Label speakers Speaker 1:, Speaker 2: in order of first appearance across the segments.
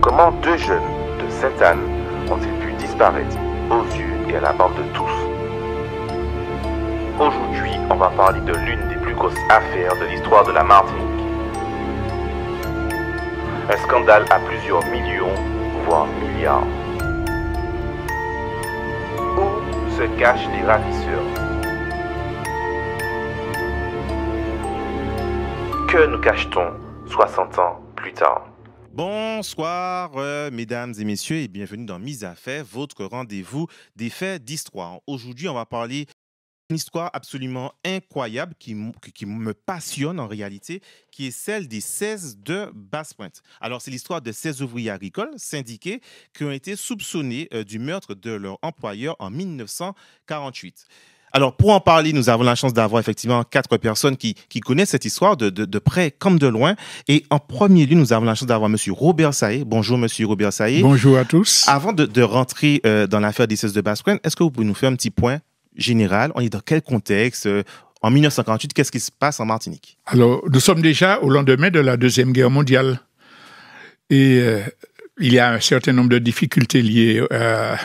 Speaker 1: Comment deux jeunes de Sainte-Anne ont-ils pu disparaître aux yeux et à la barbe de tous? Aujourd'hui, on va parler de l'une des plus grosses affaires de l'histoire de la Martinique. Un scandale à plusieurs millions, voire milliards. Où se cachent les ravisseurs? Que nous cache-t-on 60 ans plus tard?
Speaker 2: Bonsoir, mesdames et messieurs, et bienvenue dans Mise à fait, votre rendez-vous des faits d'histoire. Aujourd'hui, on va parler d'une histoire absolument incroyable qui me passionne en réalité, qui est celle des 16 de Basse-Pointe. Alors, c'est l'histoire de 16 ouvriers agricoles syndiqués qui ont été soupçonnés du meurtre de leur employeur en 1948. Alors, pour en parler, nous avons la chance d'avoir effectivement 4 personnes qui connaissent cette histoire de près comme de loin. Et en premier lieu, nous avons la chance d'avoir M. Robert Saé. Bonjour, M. Robert Saé.
Speaker 3: Bonjour à tous.
Speaker 2: Avant de rentrer dans l'affaire des 16 de Basse-Pointe, est-ce que vous pouvez nous faire un petit point général? On est dans quel contexte? En 1948, qu'est-ce qui se passe en Martinique?
Speaker 3: Alors, nous sommes déjà au lendemain de la Deuxième Guerre mondiale. Et il y a un certain nombre de difficultés liées à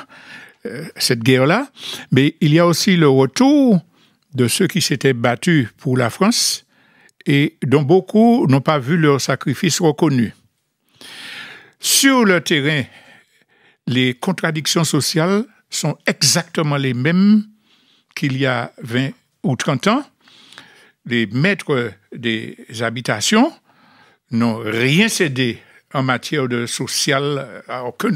Speaker 3: cette guerre-là, mais il y a aussi le retour de ceux qui s'étaient battus pour la France et dont beaucoup n'ont pas vu leur sacrifice reconnu. Sur le terrain, les contradictions sociales sont exactement les mêmes qu'il y a 20 ou 30 ans. Les maîtres des habitations n'ont rien cédé en matière de social à aucun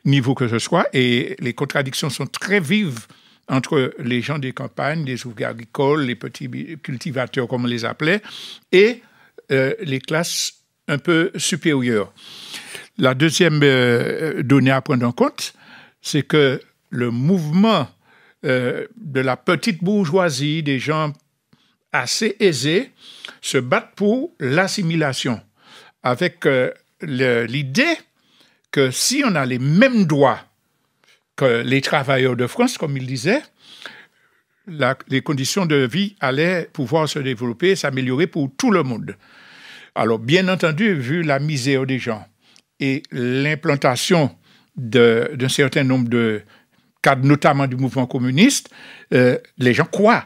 Speaker 3: niveau que ce soit, et les contradictions sont très vives entre les gens des campagnes, les ouvriers agricoles, les petits cultivateurs comme on les appelait, et les classes un peu supérieures. La deuxième donnée à prendre en compte, c'est que le mouvement de la petite bourgeoisie, des gens assez aisés, se battent pour l'assimilation, avec l'idée que si on a les mêmes droits que les travailleurs de France, comme il disait, les conditions de vie allaient pouvoir se développer et s'améliorer pour tout le monde. Alors, bien entendu, vu la misère des gens et l'implantation d'un certain nombre de cadres, notamment du mouvement communiste, les gens croient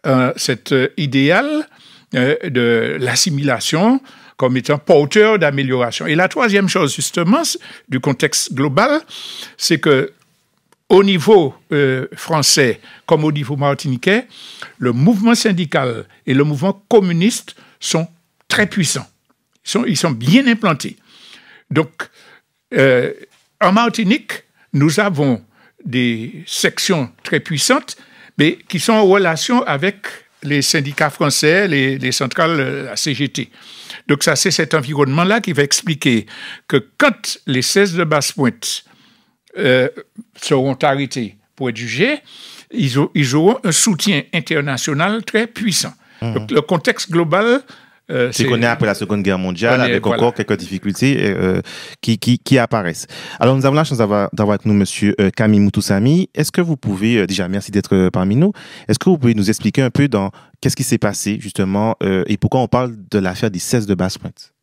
Speaker 3: à cet idéal de l'assimilation comme étant porteur d'amélioration. Et la troisième chose, justement, du contexte global, c'est que au niveau français, comme au niveau martiniquais, le mouvement syndical et le mouvement communiste sont très puissants. Ils sont bien implantés. Donc, en Martinique, nous avons des sections très puissantes, mais qui sont en relation avec les syndicats français, les centrales, la CGT. Donc ça, c'est cet environnement-là qui va expliquer que quand les 16 de Basse-Pointe seront arrêtés pour être jugés, ils auront un soutien international très puissant. Donc le contexte global...
Speaker 2: c'est qu'on est après la Seconde Guerre mondiale, avec encore quelques difficultés qui apparaissent. Alors, nous avons la chance d'avoir avec nous M. Camille Moutoussamy. Est-ce que vous pouvez, déjà, merci d'être parmi nous, est-ce que vous pouvez nous expliquer un peu dans qu'est-ce qui s'est passé, justement, et pourquoi on parle de l'affaire des 16 de Basse-Pointe?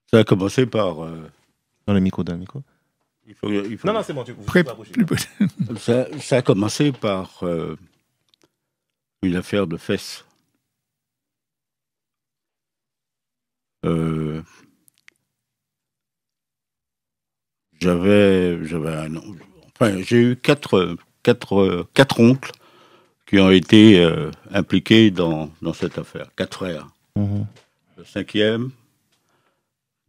Speaker 4: Ça a commencé par...
Speaker 2: Dans le micro.
Speaker 4: Il faut...
Speaker 2: Non, c'est bon, tu
Speaker 4: ça a commencé par... une affaire de fesses. J'ai eu quatre oncles qui ont été impliqués dans cette affaire. 4 frères. Le 5e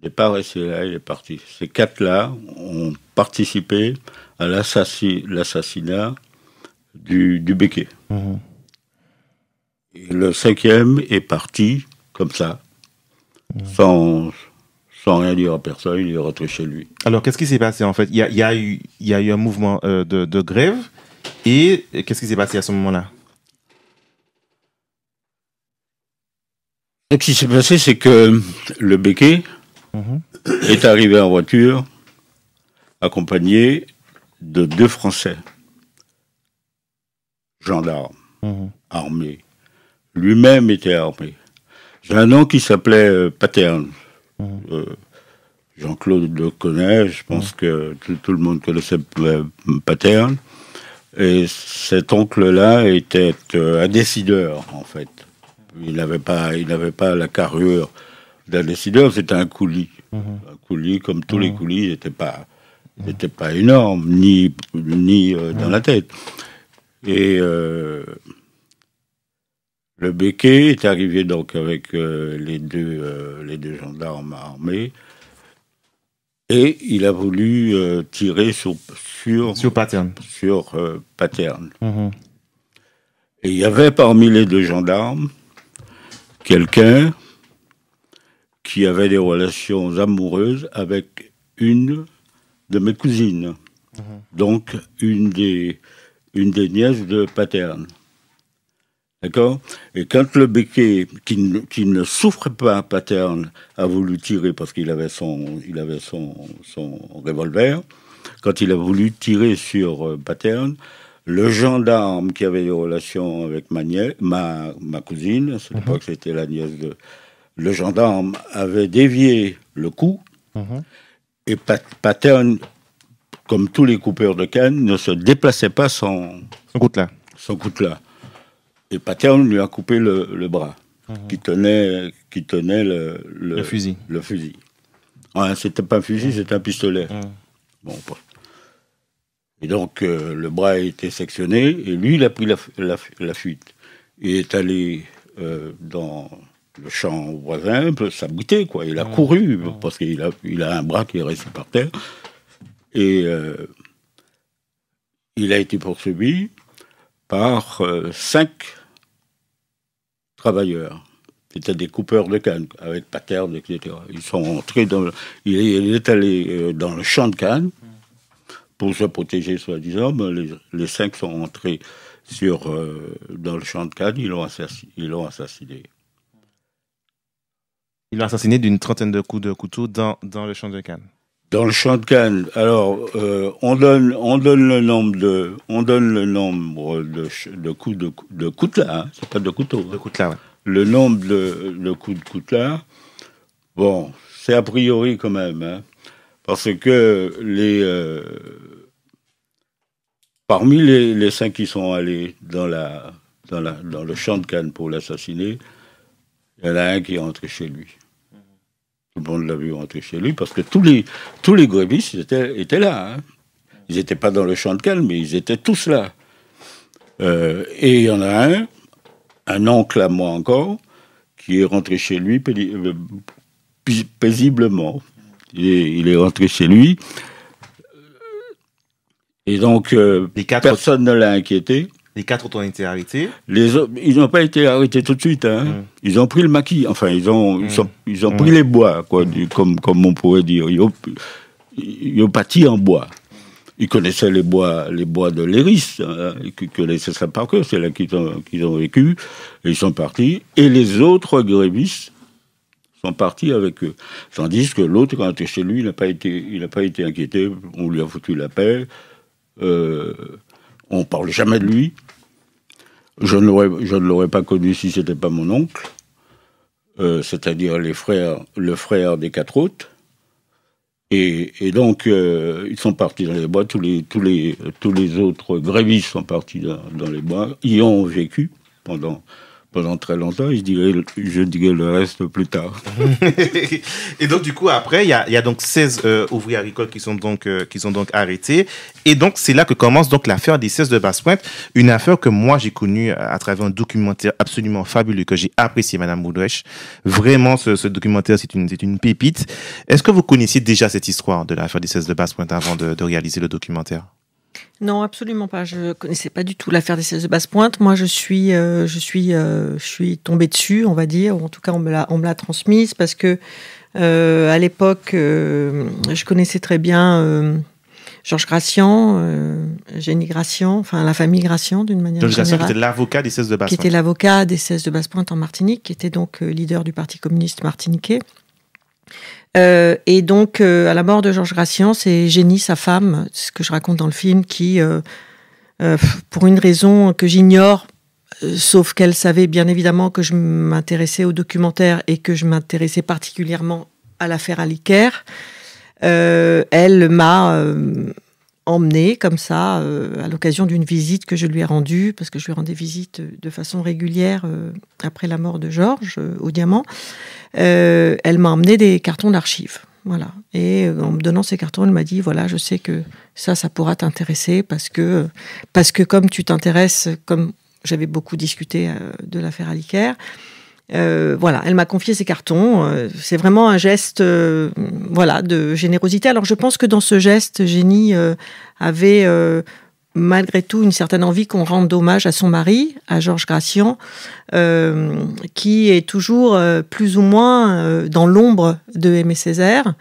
Speaker 4: n'est pas resté là, il est parti. Ces 4-là ont participé à l'assassinat du Béquet. Et le 5e est parti, comme ça, sans rien dire à personne, il est rentré chez lui.
Speaker 2: Alors, qu'est-ce qui s'est passé, en fait? Il y a eu un mouvement de grève, et qu'est-ce qui s'est passé à ce moment-là?
Speaker 4: Ce qui s'est passé, c'est que le Béquet est arrivé en voiture, accompagné de 2 Français, gendarmes, armés. Lui-même était armé. J'ai un nom qui s'appelait Paterne. Jean-Claude le connaît, je pense que tout le monde connaissait Paterne. Et cet oncle-là était un décideur, en fait. Il n'avait pas la carrure d'un décideur, c'était un coulis. Un coulis, comme tous les coulis, n'était pas énorme, ni dans la tête. Et le Becquet est arrivé donc avec les deux gendarmes armés. Et il a voulu tirer sur
Speaker 2: Paterne.
Speaker 4: Paterne. Et il y avait parmi les deux gendarmes quelqu'un qui avait des relations amoureuses avec une de mes cousines. Donc une des nièces de Paterne. D'accord? Et quand le Becquet, qui ne souffrait pas à Paterne, a voulu tirer parce qu'il avait son revolver, quand il a voulu tirer sur Paterne, le gendarme qui avait des relations avec ma cousine, à cette époque c'était la nièce de... Le gendarme avait dévié le coup, et Paterne, comme tous les coupeurs de canne, ne se déplaçait pas sans coutelas. Et Paterne lui a coupé le bras qui tenait le
Speaker 2: fusil.
Speaker 4: Le fusil. Ah, c'était pas un fusil, c'était un pistolet. Bon. Et donc le bras a été sectionné et lui il a pris la fuite. Il est allé dans le champ voisin, s'abriter quoi. Il a couru parce qu'il a un bras qui est resté par terre et il a été poursuivi par 5 travailleurs. C'était des coupeurs de canne, avec Paterne, etc. Ils sont entrés il est allé dans le champ de canne, pour se protéger, soi-disant. Les 5 sont entrés dans le champ de canne, ils l'ont assassiné.
Speaker 2: Ils l'ont assassiné d'une trentaine de coups de couteau dans le champ de canne.
Speaker 4: Dans le champ de canne, alors, on donne le nombre de coups de coutelas, hein, c'est pas de couteau.
Speaker 2: De coutelas, ouais. Le
Speaker 4: nombre de coups de coutelas, bon, c'est a priori quand même, hein, parce que parmi les 5 qui sont allés dans le champ de canne pour l'assassiner, il y en a un qui est rentré chez lui. Tout le monde l'a vu rentrer chez lui, parce que tous les grévistes étaient là. Hein. Ils n'étaient pas dans le champ de canne, mais ils étaient tous là. Et il y en a un oncle à moi encore, qui est rentré chez lui paisiblement. Il est rentré chez lui. Et donc, personne ne l'a inquiété.
Speaker 2: Les 4 autres ont été arrêtés.
Speaker 4: Ils n'ont pas été arrêtés tout de suite. Hein. Ils ont pris le maquis. Enfin, ils ont pris les bois, quoi, comme on pourrait dire. Ils ont pâti en bois. Ils connaissaient les bois de l'Héris. Hein. Ils connaissaient ça par cœur. C'est là qu'ils ont vécu. Et ils sont partis. Et les autres grévistes sont partis avec eux. Tandis que l'autre, quand il était chez lui, il n'a pas été inquiété. On lui a foutu la paix. On ne parle jamais de lui. Je ne l'aurais pas connu si ce n'était pas mon oncle, c'est-à-dire le frère des 4 autres. Et donc, ils sont partis dans les bois. Tous les autres grévistes sont partis dans les bois. Ils ont vécu pendant très longtemps. Je dirais le reste plus tard.
Speaker 2: Et donc, du coup, après, il y a donc 16 ouvriers agricoles qui sont donc arrêtés. Et donc, c'est là que commence donc l'affaire des 16 de Basse-Pointe. Une affaire que moi, j'ai connue à travers un documentaire absolument fabuleux que j'ai apprécié, Madame Boudrech. Vraiment, ce documentaire, c'est une pépite. Est-ce que vous connaissiez déjà cette histoire de l'affaire des 16 de Basse-Pointe avant de réaliser le documentaire?
Speaker 5: Non, absolument pas. Je connaissais pas du tout l'affaire des 16 de Basse-Pointe. Moi, je suis tombée dessus, on va dire, ou en tout cas, on me l'a transmise parce que à l'époque, je connaissais très bien Georges Gracian, Génie Gracian, enfin la famille Gracian d'une manière générale.
Speaker 2: Georges Gracian, qui était l'avocat des 16 de Basse-Pointe.
Speaker 5: Qui était l'avocat des 16 de Basse-Pointe en Martinique, qui était donc leader du Parti communiste martiniquais. Et donc, à la mort de Georges Gracian, c'est Génie, sa femme, ce que je raconte dans le film, qui, pour une raison que j'ignore, sauf qu'elle savait bien évidemment que je m'intéressais au documentaire et que je m'intéressais particulièrement à l'affaire Aliker. Elle m'a emmenée comme ça à l'occasion d'une visite que je lui ai rendue, parce que je lui rendais visite de façon régulière après la mort de Georges au Diamant. Elle m'a emmené des cartons d'archives. Voilà. Et en me donnant ces cartons, elle m'a dit, voilà, je sais que ça pourra t'intéresser parce que comme tu t'intéresses, comme j'avais beaucoup discuté de l'affaire Aliker, voilà, elle m'a confié ces cartons. C'est vraiment un geste, voilà, de générosité. Alors je pense que dans ce geste, Génie avait malgré tout une certaine envie qu'on rende hommage à son mari, à Georges Gracian, qui est toujours plus ou moins dans l'ombre de Aimé Césaire.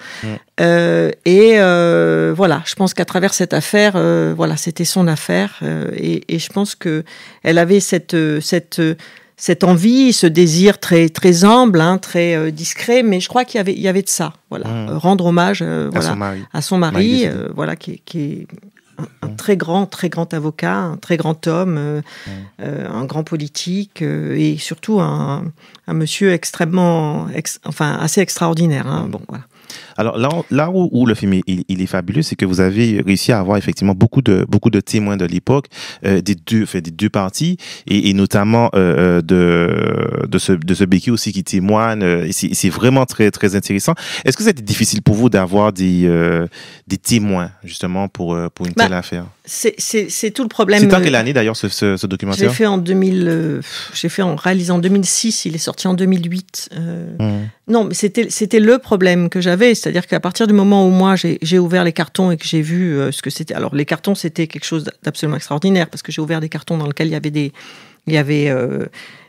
Speaker 5: Voilà, je pense qu'à travers cette affaire, voilà, c'était son affaire, et je pense que elle avait cette envie, ce désir très très humble, hein, très discret, mais je crois qu'il y avait de ça, voilà, rendre hommage, voilà, à son mari, voilà, qui est un très grand avocat, un très grand homme, un grand politique, et surtout un monsieur extrêmement, assez extraordinaire. Hein. Bon, voilà.
Speaker 2: Alors là où le film il est fabuleux, c'est que vous avez réussi à avoir effectivement beaucoup de témoins de l'époque, des deux parties, et notamment de ce Béki aussi qui témoigne. C'est vraiment très très intéressant. Est-ce que c'était difficile pour vous d'avoir des témoins justement pour une telle affaire?
Speaker 5: C'est tout le problème.
Speaker 2: C'est en quelle année d'ailleurs ce documentaire?
Speaker 5: J'ai fait en 2000. J'ai fait en réalisant en 2006. Il est sorti en 2008. Non, mais c'était le problème que j'avais, c'est-à-dire qu'à partir du moment où moi j'ai ouvert les cartons et que j'ai vu ce que c'était. Alors les cartons, c'était quelque chose d'absolument extraordinaire parce que j'ai ouvert des cartons dans lesquels il y avait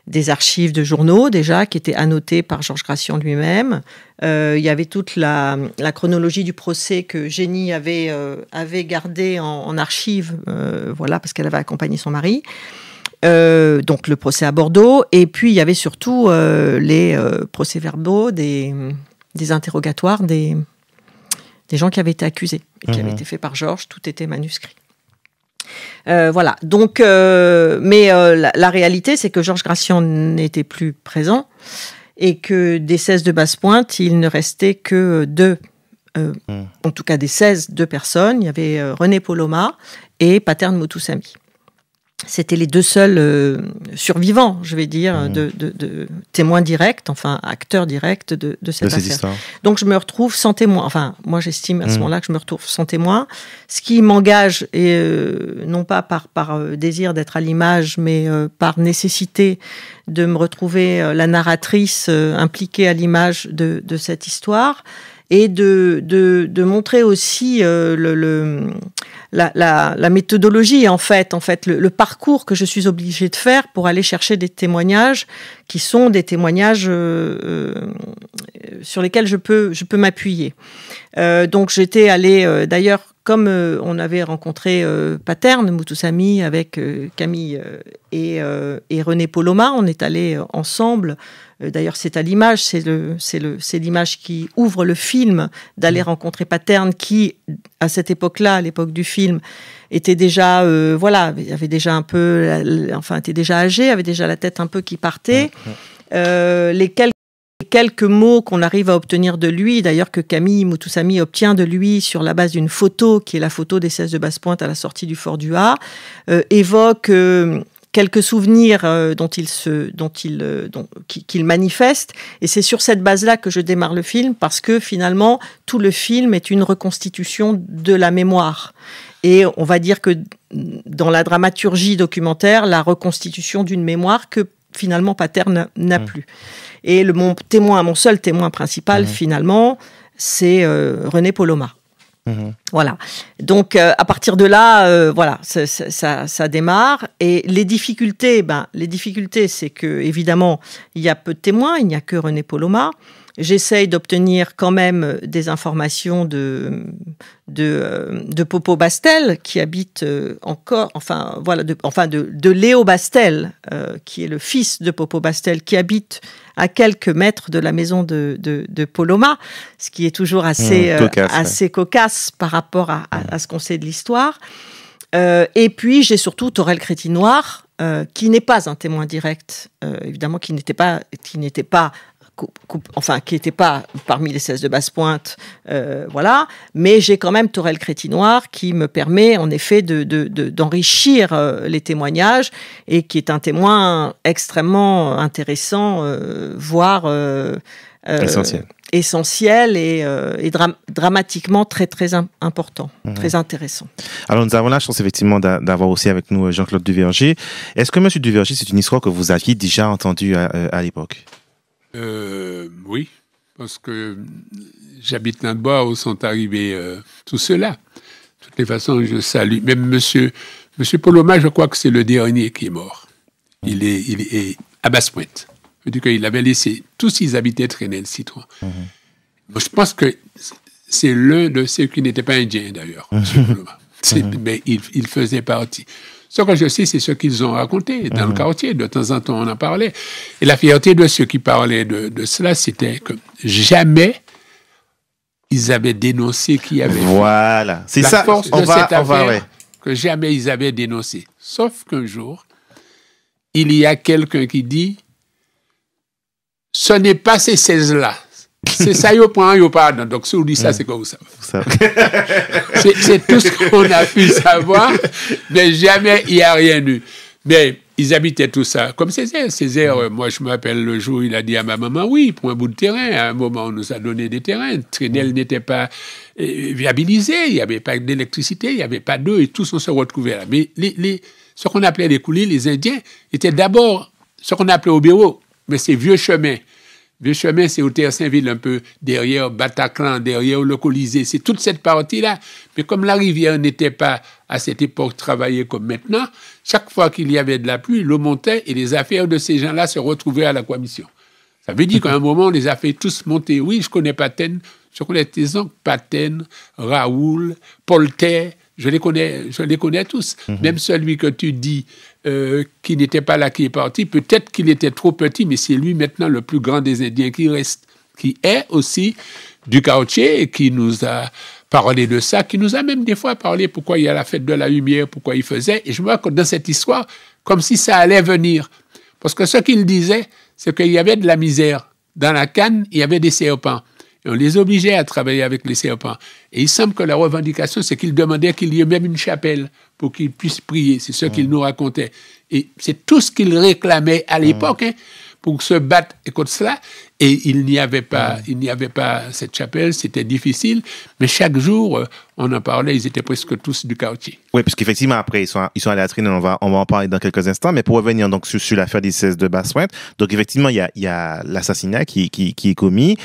Speaker 5: des archives de journaux déjà qui étaient annotées par Georges Gracian lui-même. Il y avait toute la chronologie du procès que Génie avait gardé en archive, voilà, parce qu'elle avait accompagné son mari. Donc le procès à Bordeaux, et puis il y avait surtout les procès-verbaux des interrogatoires des gens qui avaient été accusés et qui avaient été faits par Georges. Tout était manuscrit. Voilà. Donc, la réalité, c'est que Georges Gracian n'était plus présent et que des 16 de Basse-Pointe, il ne restait que deux. En tout cas, des 16, deux personnes. Il y avait René Poloma et Paterne Moutoussamy. C'était les deux seuls survivants, je vais dire, de témoins directs, enfin acteurs directs de cette affaire.
Speaker 2: Histoire.
Speaker 5: Donc je me retrouve sans témoin. Enfin, moi j'estime à ce moment-là que je me retrouve sans témoin, ce qui m'engage, et non pas par désir d'être à l'image, mais par nécessité de me retrouver la narratrice impliquée à l'image de cette histoire, et de montrer aussi la méthodologie, en fait le parcours que je suis obligée de faire pour aller chercher des témoignages qui sont des témoignages sur lesquels je peux m'appuyer. Donc j'étais allée, d'ailleurs, comme on avait rencontré Paterne Moutoussamy avec Camille et René Poloma, on est allés ensemble. D'ailleurs, c'est à l'image, c'est l'image qui ouvre le film, d'aller rencontrer Paterne, qui, à cette époque-là, à l'époque du film, était déjà, avait déjà un peu, était déjà âgé, avait déjà la tête un peu qui partait. Les quelques mots qu'on arrive à obtenir de lui, d'ailleurs que Camille Moutoussamy obtient de lui sur la base d'une photo, qui est la photo des 16 de Basse-Pointe à la sortie du fort du Ha, évoque quelques souvenirs qu'il manifeste, et c'est sur cette base-là que je démarre le film, parce que finalement tout le film est une reconstitution de la mémoire, et on va dire que dans la dramaturgie documentaire, la reconstitution d'une mémoire que finalement Paterne n'a plus. Et mon seul témoin principal finalement, c'est René Poloma. Voilà. Donc à partir de là, ça démarre. Et les difficultés, c'est que évidemment il y a peu de témoins, il n'y a que René Poloma. J'essaye d'obtenir quand même des informations de Popo Bastel, qui habite encore, de Léo Bastel, qui est le fils de Popo Bastel, qui habite à quelques mètres de la maison de Poloma, ce qui est toujours assez cocasse par rapport à ce qu'on sait de l'histoire. Et puis j'ai surtout Thorel Crétinoir, qui n'est pas un témoin direct, évidemment, qui n'était pas parmi les 16 de Basse-Pointe, voilà. Mais j'ai quand même Torel Crétinoir qui me permet, en effet, d'enrichir les témoignages et qui est un témoin extrêmement intéressant, voire essentiel et dramatiquement très, très important, très intéressant.
Speaker 2: Alors, nous avons la chance, effectivement, d'avoir aussi avec nous Jean-Claude Duverger. Est-ce que M. Duverger, c'est une histoire que vous aviez déjà entendue à l'époque?
Speaker 6: Oui, parce que j'habite là-bas où sont arrivés tous ceux-là. De toutes les façons, je salue. Même Monsieur Poloma, je crois que c'est le dernier qui est mort. Il est à Basse-Pointe. Je dis qu'il avait laissé, tous ils habitaient Trenel-Citron. Je pense que c'est l'un de ceux qui n'étaient pas indiens, d'ailleurs, M. Poloma. Mais il faisait partie. Ce que je sais, c'est ce qu'ils ont raconté dans le quartier. De temps en temps, on en parlait. Et la fierté de ceux qui parlaient de cela, c'était que jamais ils avaient dénoncé qu'il y avait...
Speaker 2: Voilà. C'est
Speaker 6: la
Speaker 2: ça.
Speaker 6: force de cette affaire,
Speaker 2: ouais.
Speaker 6: que jamais ils avaient dénoncé. Sauf qu'un jour, il y a quelqu'un qui dit « Ce n'est pas ces 16-là. C'est ça, il prend, il pardon. » Donc, si on dit ça, c'est comme ça. C'est tout ce qu'on a pu savoir, mais jamais il n'y a rien eu. Mais ils habitaient tout ça. Comme Césaire. Césaire, moi, je me rappelle le jour où il a dit à ma maman, oui, pour un bout de terrain. À un moment, on nous a donné des terrains. Trenel n'était pas viabilisé. Il n'y avait pas d'électricité, il n'y avait pas d'eau, et tous on se retrouvait là. Mais ce qu'on appelait les coulis, les Indiens, étaient d'abord ce qu'on appelait au bureau. Mais c'est vieux chemin. Vieux chemin, c'est au Terre-Saint-Ville, un peu derrière Bataclan, derrière le Colisée. C'est toute cette partie-là. Mais comme la rivière n'était pas, à cette époque, travaillée comme maintenant, chaque fois qu'il y avait de la pluie, l'eau montait et les affaires de ces gens-là se retrouvaient à la commission. Ça veut dire qu'à un moment, on les a fait tous monter. Oui, je connais Patène, je connais tes oncles, Patène, Raoul, Polter, je les connais tous. Même celui que tu dis qui n'était pas là, qui est parti, peut-être qu'il était trop petit, mais c'est lui maintenant le plus grand des Indiens qui reste, qui est aussi du quartier et qui nous a parlé de ça, qui nous a même des fois parlé pourquoi il y a la fête de la lumière, pourquoi il faisait. Et je me vois que dans cette histoire, comme si ça allait venir. Parce que ce qu'il disait, c'est qu'il y avait de la misère. Dans la canne, il y avait des serpents. Et on les obligeait à travailler avec les serpents. Et il semble que la revendication, c'est qu'ils demandaient qu'il y ait même une chapelle pour qu'ils puissent prier. C'est ce qu'il nous racontait. Et c'est tout ce qu'ils réclamaient à l'époque, pour se battre contre cela. Et il n'y avait pas cette chapelle, c'était difficile. Mais chaque jour, on en parlait, ils étaient presque tous du quartier. Oui,
Speaker 2: parce qu'effectivement, après, ils sont allés à Trenel, on va en parler dans quelques instants. Mais pour revenir donc sur l'affaire des 16 de Basse-Pointe, donc effectivement, il y a l'assassinat qui est commis.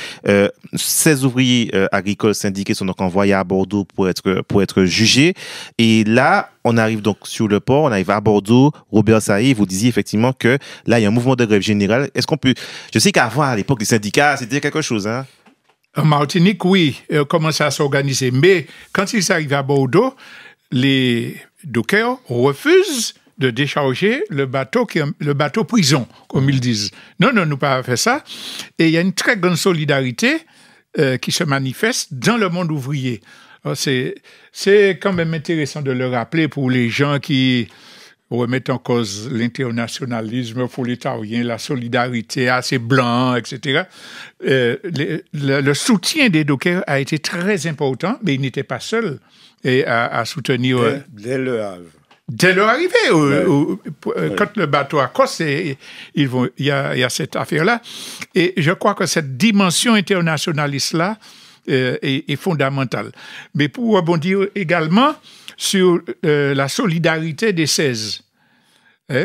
Speaker 2: 16 ouvriers agricoles syndiqués sont donc envoyés à Bordeaux pour être jugés. Et là, on arrive donc sur le port, on arrive à Bordeaux. Robert Sailly, vous disiez effectivement que là, il y a un mouvement de grève générale. Est-ce qu'on peut... Je sais qu'avant, à l'époque, les syndicats, c'était quelque chose, hein?
Speaker 3: En Martinique, oui, commençait à s'organiser. Mais quand ils arrivent à Bordeaux, les dockers refusent de décharger le bateau prison, comme ils disent. Non, nous pas faire ça. Et il y a une très grande solidarité qui se manifeste dans le monde ouvrier. Alors, c'est quand même intéressant de le rappeler pour les gens qui remettent en cause l'internationalisme prolétarien, la solidarité assez blanc, etc. Le soutien des dockers a été très important, mais ils n'étaient pas seuls à soutenir...
Speaker 7: Dès le Havre.
Speaker 3: Dès leur arrivée, quand le bateau accoste, il y a cette affaire-là. Et je crois que cette dimension internationaliste-là est fondamentale. Mais pour rebondir également sur la solidarité des 16,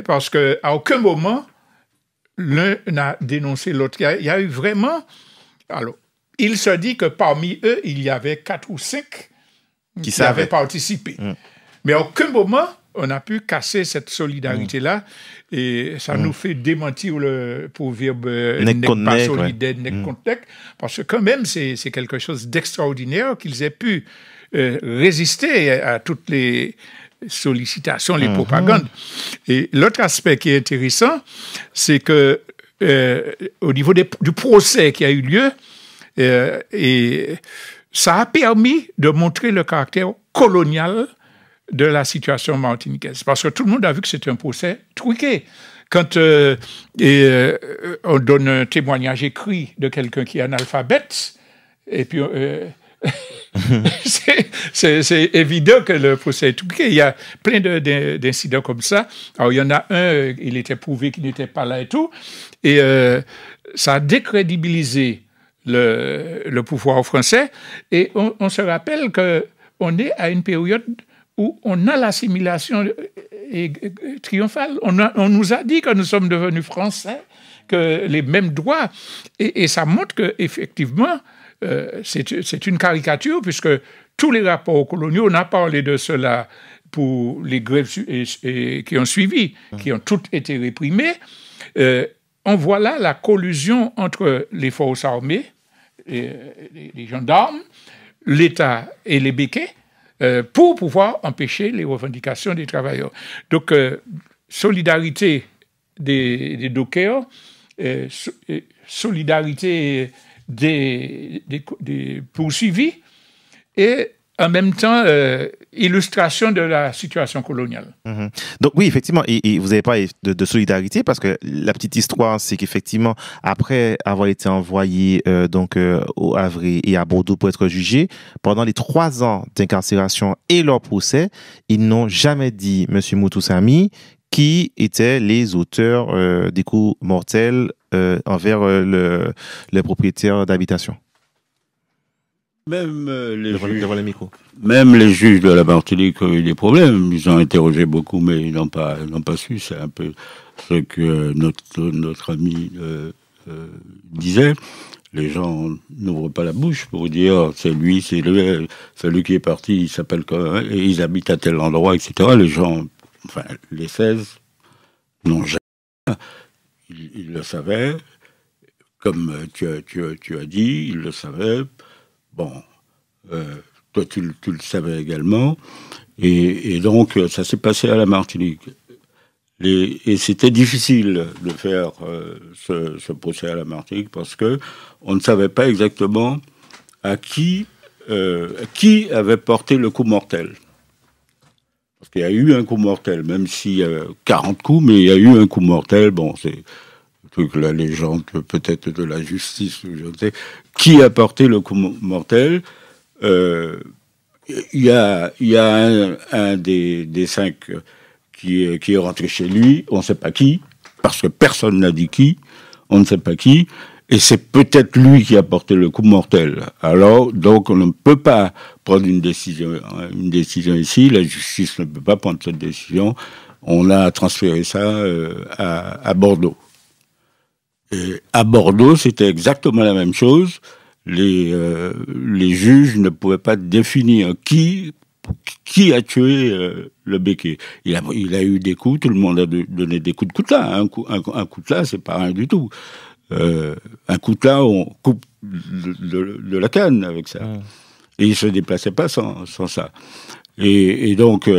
Speaker 3: parce qu'à aucun moment, l'un n'a dénoncé l'autre. Il y a eu vraiment... Alors, il se dit que parmi eux, il y avait 4 ou 5 qui avaient participé. Mais à aucun moment, on a pu casser cette solidarité-là, et ça nous fait démentir le proverbe « nec pas solidaire, nec contre nec », parce que quand même, c'est quelque chose d'extraordinaire qu'ils aient pu résister à toutes les sollicitations, les propagandes. Et l'autre aspect qui est intéressant, c'est que au niveau du procès qui a eu lieu, et ça a permis de montrer le caractère colonial de la situation martiniquaise. Parce que tout le monde a vu que c'est un procès truqué. Quand on donne un témoignage écrit de quelqu'un qui est analphabète, et puis c'est évident que le procès est truqué. Il y a plein d'incidents comme ça. Alors, il y en a un, il était prouvé qu'il n'était pas là et tout. Et ça a décrédibilisé le pouvoir français. Et on se rappelle qu'on est à une période où on a l'assimilation triomphale. On nous a dit que nous sommes devenus français, que les mêmes droits. Et ça montre qu'effectivement, c'est une caricature, puisque tous les rapports coloniaux, on a parlé de cela pour les grèves qui ont suivi, qui ont toutes été réprimées. On voit là la collusion entre les forces armées, les gendarmes, l'État et les béquets, pour pouvoir empêcher les revendications des travailleurs. Donc, solidarité des dockers, solidarité des poursuivis, et en même temps, illustration de la situation coloniale.
Speaker 2: Donc oui, effectivement, et vous avez parlé de solidarité, parce que la petite histoire, c'est qu'effectivement, après avoir été envoyé au Havre et à Bordeaux pour être jugé, pendant les 3 ans d'incarcération et leur procès, ils n'ont jamais dit, M. Moutoussamy, qui étaient les auteurs des coups mortels envers le propriétaire d'habitation.
Speaker 4: Même
Speaker 2: Même
Speaker 4: les juges de la Martinique ont eu des problèmes. Ils ont interrogé beaucoup, mais ils n'ont pas su. C'est un peu ce que notre ami disait. Les gens n'ouvrent pas la bouche pour dire c'est lui qui est parti, il s'appelle quoi, et ils habitent à tel endroit, etc. Les gens, enfin, les 16 n'ont jamais. Ils le savaient, comme tu as dit, ils le savaient. Bon, toi tu le savais également, et donc ça s'est passé à la Martinique. Et c'était difficile de faire ce procès à la Martinique parce que on ne savait pas exactement à qui avait porté le coup mortel. Parce qu'il y a eu un coup mortel, même s'il y a 40 coups, mais il y a eu un coup mortel. Bon, c'est truc la légende peut-être de la justice, je ne sais. Qui a porté le coup mortel? Il y a un des 5 qui est rentré chez lui, on ne sait pas qui, parce que personne n'a dit qui, on ne sait pas qui, et c'est peut-être lui qui a porté le coup mortel. Alors, donc, on ne peut pas prendre une décision ici, la justice ne peut pas prendre cette décision, on a transféré ça à Bordeaux. Et à Bordeaux, c'était exactement la même chose. Les juges ne pouvaient pas définir qui a tué le béquet. Il a eu des coups, tout le monde a donné des coups de coutelas. Un coup de coutelas, c'est pas rien du tout. Un coutelas, on coupe de la canne avec ça. Et il se déplaçait pas sans ça. Et donc,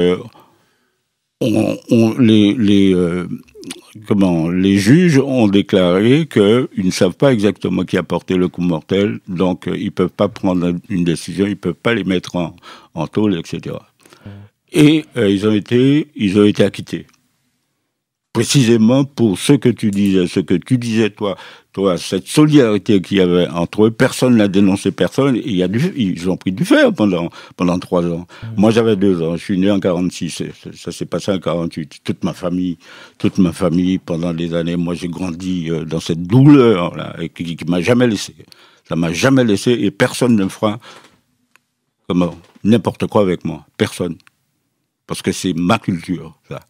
Speaker 4: les juges ont déclaré qu'ils ne savent pas exactement qui a porté le coup mortel, donc ils ne peuvent pas prendre une décision, ils ne peuvent pas les mettre en tôle, etc. Et ils ont été acquittés. Précisément pour ce que tu disais, toi, cette solidarité qu'il y avait entre eux, personne n'a dénoncé personne, et ils ont pris du fer pendant 3 ans. Moi, j'avais 2 ans, je suis né en 46, ça s'est passé en 48. Toute ma famille, pendant des années, moi, j'ai grandi dans cette douleur-là, qui m'a jamais laissé. Ça m'a jamais laissé, et personne ne fera n'importe quoi avec moi. Personne. Parce que c'est ma culture, ça.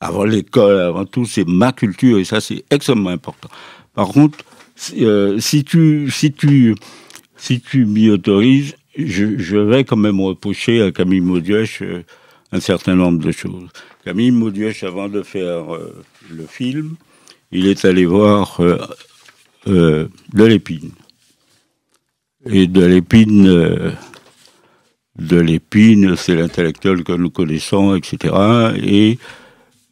Speaker 4: Avant l'école, avant tout, c'est ma culture, et ça, c'est extrêmement important. Par contre, si tu m'y autorises, je vais quand même reprocher à Camille Mauduèche un certain nombre de choses. Camille Mauduèche, avant de faire le film, il est allé voir Delépine. Et Delépine, c'est l'intellectuel que nous connaissons, etc. Et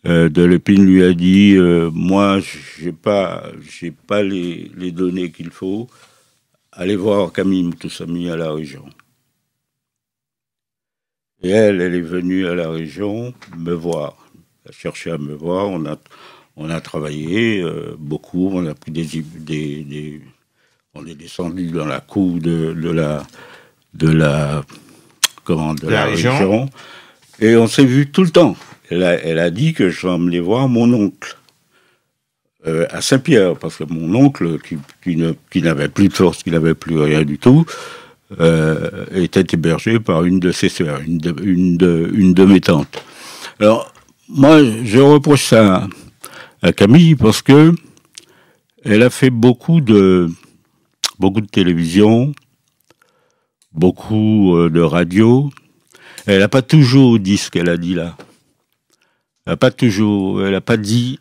Speaker 4: Delépine lui a dit moi, j'ai pas les données qu'il faut. Allez voir Camille Moutoussamy à la région. Et elle est venue à la région me voir. Elle a cherché à me voir. On a travaillé beaucoup. On a pris on est descendu dans la cour de la région. Et on s'est vu tout le temps. Elle a dit que je vais emmener voir mon oncle à Saint-Pierre, parce que mon oncle, qui n'avait plus de force, qui n'avait plus rien du tout, était hébergé par une de ses sœurs, une de mes tantes. Alors, moi, je reproche ça à Camille parce que elle a fait beaucoup de télévision, beaucoup de radio. Elle n'a pas toujours dit ce qu'elle a dit là. Elle n'a pas dit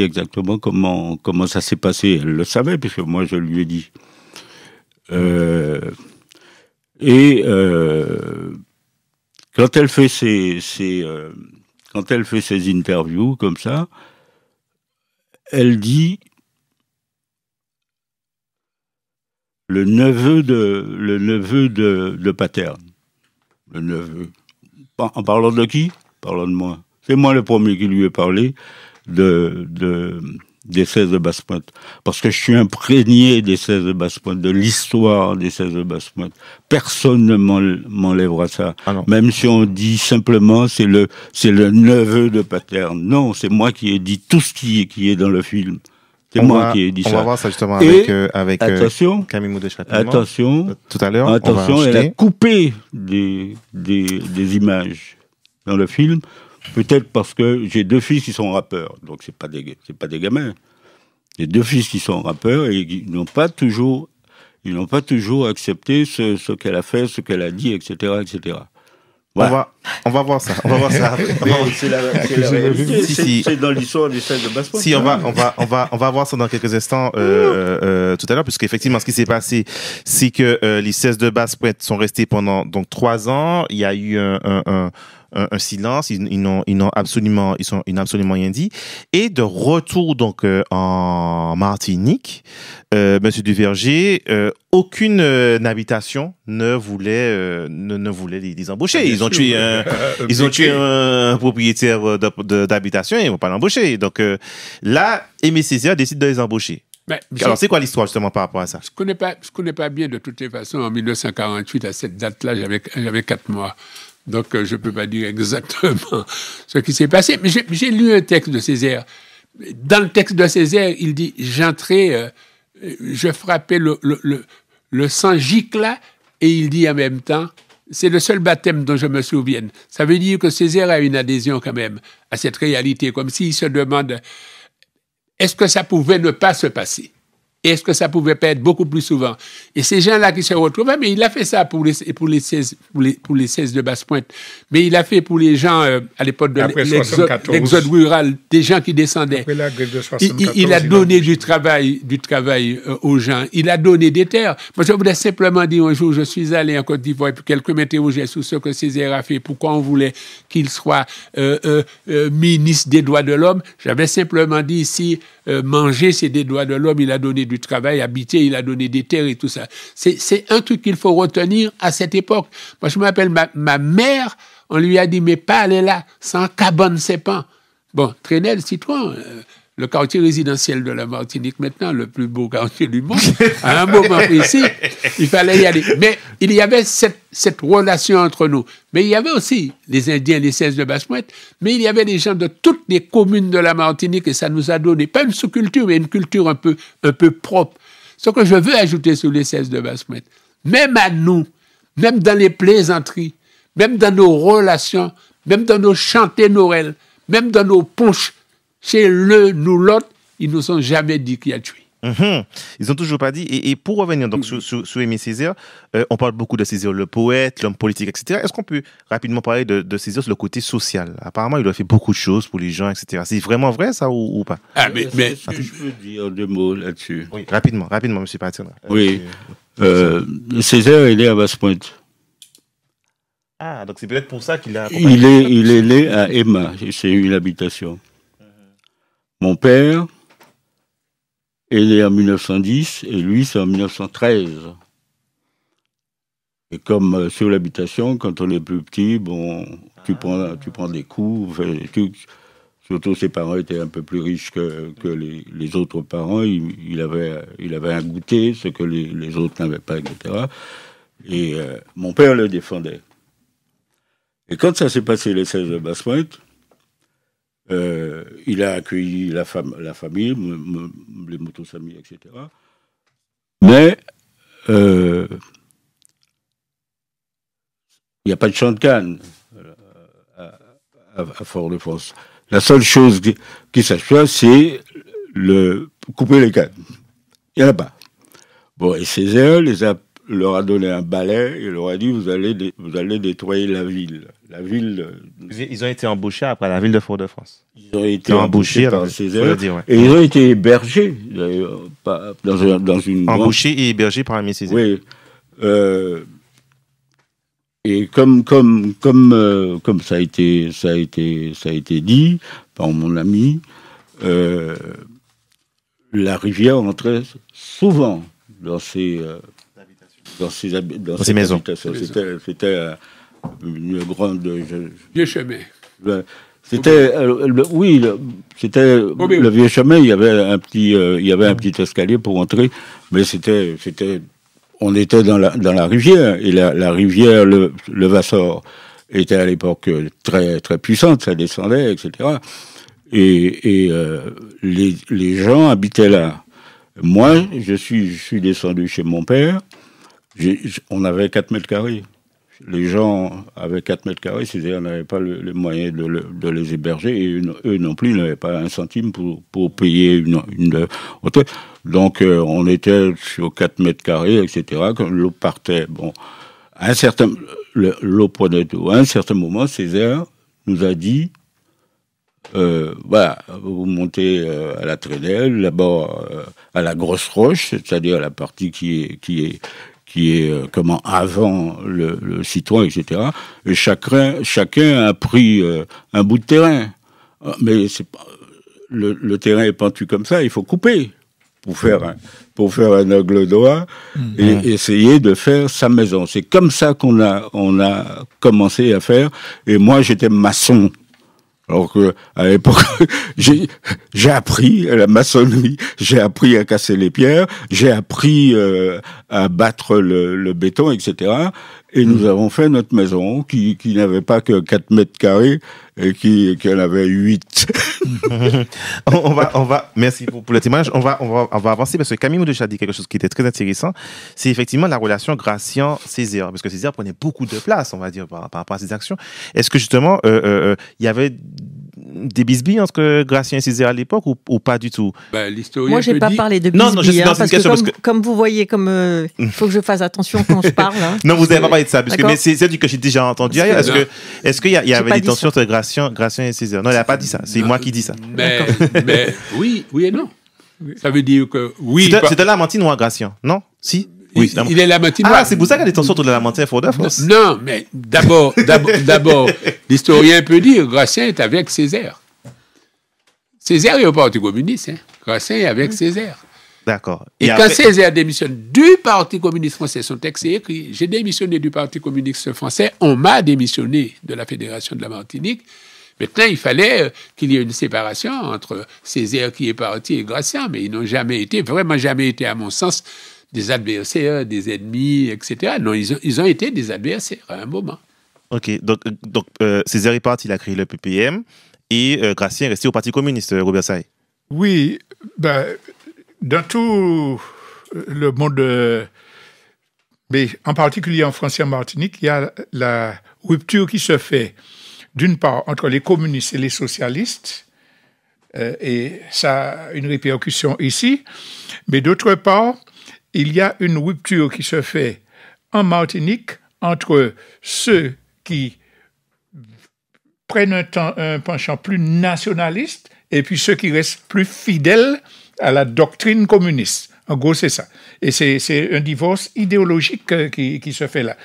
Speaker 4: exactement comment ça s'est passé. Elle le savait puisque moi je lui ai dit. Quand elle fait ses interviews comme ça, elle dit le neveu de Paterne. Le neveu. En parlant de qui? Parlant de moi. C'est moi le premier qui lui ai parlé des 16 de Basse-Pointe. Parce que je suis imprégné des 16 de Basse-Pointe, de l'histoire des 16 de Basse-Pointe. Personne ne m'enlèvera ça. Ah même si on dit simplement c'est le neveu de Paterne. Non, c'est moi qui ai dit tout ce qui est dans le film. C'est moi qui ai dit ça.
Speaker 2: On va voir ça justement avec Camille Moudet-Châtelain.
Speaker 4: Attention,
Speaker 2: tout à l'heure.
Speaker 4: Attention, elle a coupé des images dans le film. Peut-être parce que j'ai 2 fils qui sont rappeurs, donc c'est pas des gamins. J'ai 2 fils qui sont rappeurs et ils n'ont pas toujours accepté ce qu'elle a fait, ce qu'elle a dit, etc., etc.
Speaker 2: Voilà. On va voir ça.
Speaker 4: C'est la réalité. C'est dans l'histoire des 16 de Basse-Pointe.
Speaker 2: Si, on va voir ça dans quelques instants tout à l'heure, puisque effectivement, ce qui s'est passé, c'est que les 16 de Basse-Pointe sont restés pendant donc 3 ans. Il y a eu un silence, ils n'ont absolument rien dit. Et de retour donc en Martinique, Monsieur Duverger, aucune habitation ne voulait les embaucher. Ils ont tué un propriétaire d'habitation et ils vont pas l'embaucher. Donc là, Aimé Césaire décide de les embaucher. Alors, c'est quoi l'histoire, justement, par rapport à ça?
Speaker 6: Je connais pas bien, de toutes les façons. En 1948, à cette date-là, j'avais 4 mois. Donc, je ne peux pas dire exactement ce qui s'est passé. Mais j'ai lu un texte de Césaire. Dans le texte de Césaire, il dit « J'entrais, je frappais le sang gicla » et il dit en même temps « C'est le seul baptême dont je me souvienne ». Ça veut dire que Césaire a une adhésion quand même à cette réalité, comme s'il se demande « Est-ce que ça pouvait ne pas se passer ? Et est-ce que ça pouvait pas être beaucoup plus souvent? Et ces gens-là qui se retrouvaient, mais il a fait ça pour les 16 de Basse-Pointe. Mais il a fait pour les gens, à l'époque de l'exode rural, des gens qui descendaient.
Speaker 3: Après la grève de 74,
Speaker 6: il a donné du travail aux gens. Il a donné des terres. Moi, je voudrais simplement dire un jour, je suis allé en Côte d'Ivoire et puis quelqu'un m'interrogeait sur ce que Césaire a fait, pourquoi on voulait qu'il soit ministre des droits de l'homme. J'avais simplement dit ici, manger, c'est des droits de l'homme. Il a donné du travail, habiter, il a donné des terres et tout ça. C'est un truc qu'il faut retenir à cette époque. Moi, je me rappelle, ma mère, on lui a dit, mais pas aller là, sans cabane, c'est pas. Bon, traîner le citron, le quartier résidentiel de la Martinique maintenant, le plus beau quartier du monde, à un moment précis, il fallait y aller. Mais il y avait cette relation entre nous. Mais il y avait aussi les Indiens, les 16 de Basse-Pointe, mais il y avait des gens de toutes les communes de la Martinique et ça nous a donné, pas une sous-culture, mais une culture un peu propre. Ce que je veux ajouter sur les 16 de Basse-Pointe, même à nous, même dans les plaisanteries, même dans nos relations, même dans nos chantées Noël, même dans nos punches, chez nous l'autre, ils nous ont jamais dit qui a tué.
Speaker 2: Ils n'ont toujours pas dit. Et pour revenir donc sur Aimé Césaire, on parle beaucoup de Césaire, le poète, l'homme politique, etc. Est-ce qu'on peut rapidement parler de Césaire sur le côté social? Apparemment, il a fait beaucoup de choses pour les gens, etc. C'est vraiment vrai, ça, ou pas?
Speaker 4: Mais je peux dire 2 mots là-dessus.
Speaker 2: Oui, rapidement, M. Paterne.
Speaker 4: Oui. Césaire, il est à Basse-Pointe.
Speaker 2: Ah, donc c'est peut-être pour ça qu'il a...
Speaker 4: Il est né à Emma. C'est une habitation. Mon père est né en 1910 et lui, c'est en 1913. Et comme sur l'habitation, quand on est plus petit, bon, tu prends des coups. Surtout ses parents étaient un peu plus riches que les autres parents. Il avait un goûter, ce que les autres n'avaient pas, etc. Et mon père le défendait. Et quand ça s'est passé les 16 de Basse-Pointe, il a accueilli la famille, les motosamis, etc. Mais il n'y a pas de champ de canne à Fort-de-France. La seule chose qui s'achève, c'est couper les cannes. Il n'y en a pas. Bon, et Césaire leur a donné un balai et leur a dit vous allez nettoyer la ville.
Speaker 2: Ils ont été embauchés après la ville de Fort-de-France.
Speaker 4: Ils ont été embauchés par Césaire. Et ils ont été hébergés d'ailleurs, dans une
Speaker 2: embauchés et hébergés par Aimé Césaire.
Speaker 4: Oui. Et comme ça a été dit par mon ami, la rivière entrait souvent dans ces
Speaker 2: maisons.
Speaker 4: C'était une grande
Speaker 6: vieux chemin.
Speaker 4: C'était le vieux chemin. Il y avait un petit escalier pour entrer, mais on était dans la rivière, et la rivière, le Vassor, était à l'époque très, très puissante, ça descendait, etc. Et les gens habitaient là. Moi, je suis descendu chez mon père, on avait 4 mètres carrés. Les gens avaient 4 mètres carrés, c'est-à-dire qu'on n'avait pas les moyens de les héberger, et eux non plus n'avaient pas un centime pour payer une autre. Donc, on était sur 4 mètres carrés, etc. Quand l'eau partait, bon, l'eau prenait tout. À un certain moment, Césaire nous a dit, voilà, vous montez à la Traînelle, d'abord à la Grosse Roche, c'est-à-dire à la partie qui est avant le citron, etc. Et chacun a pris un bout de terrain. Mais le terrain est pentu comme ça, il faut couper pour faire un angle droit et essayer de faire sa maison. C'est comme ça qu'on a commencé à faire. Et moi, j'étais maçon. Alors que à l'époque, j'ai appris la maçonnerie, j'ai appris à casser les pierres, j'ai appris à battre le béton, etc. Et nous avons fait notre maison qui n'avait pas que 4 mètres carrés et qui en avait 8.
Speaker 2: on va, merci pour le témoignage. On va avancer parce que Camille Moudouche a dit quelque chose qui était très intéressant. C'est effectivement la relation Gratien-Césaire, parce que Césaire prenait beaucoup de place, on va dire, par rapport à ses actions. Est-ce que justement, il y avait des bisbilles entre Gratien et Césaire à l'époque ou pas du tout?
Speaker 5: Moi, je n'ai pas parlé de bisbilles, parce que comme vous voyez, il faut que je fasse attention quand je parle. Hein.
Speaker 2: Non, vous n'avez pas parlé de ça, mais c'est du que j'ai déjà entendu ailleurs. Est-ce qu'il y avait des tensions entre Gratien et Césaire? Non, il n'a pas dit ça. C'est moi qui dis ça.
Speaker 6: Mais oui et non. Ça veut dire que oui.
Speaker 2: C'est de Lamartine ou à Gratien? Non? Si?
Speaker 6: Oui, il est Lamartine.
Speaker 2: Ah, c'est pour ça qu'il y a des tensions entre Lamartine et Fort-de-France.
Speaker 6: Non, mais d'abord, l'historien peut dire Gratien est avec Césaire. Césaire est au Parti communiste. Gratien est avec Césaire.
Speaker 2: D'accord.
Speaker 6: Et quand Césaire démissionne du Parti communiste français, son texte est écrit, j'ai démissionné du Parti communiste français, on m'a démissionné de la Fédération de la Martinique. Maintenant, il fallait qu'il y ait une séparation entre Césaire qui est parti et Gratien, mais ils n'ont vraiment jamais été, à mon sens, des adversaires, des ennemis, etc. Non, ils ont été des adversaires à un moment.
Speaker 2: Ok, donc Césaire est parti, il a créé le PPM, et Gratien est resté au Parti communiste, Robert Saï.
Speaker 3: Oui, dans tout le monde, mais en particulier en France et en Martinique, il y a la rupture qui se fait, d'une part, entre les communistes et les socialistes, et ça a une répercussion ici, mais d'autre part, il y a une rupture qui se fait en Martinique entre ceux qui prennent un penchant plus nationaliste et puis ceux qui restent plus fidèles à la doctrine communiste. En gros, c'est ça. Et c'est un divorce idéologique qui se fait là.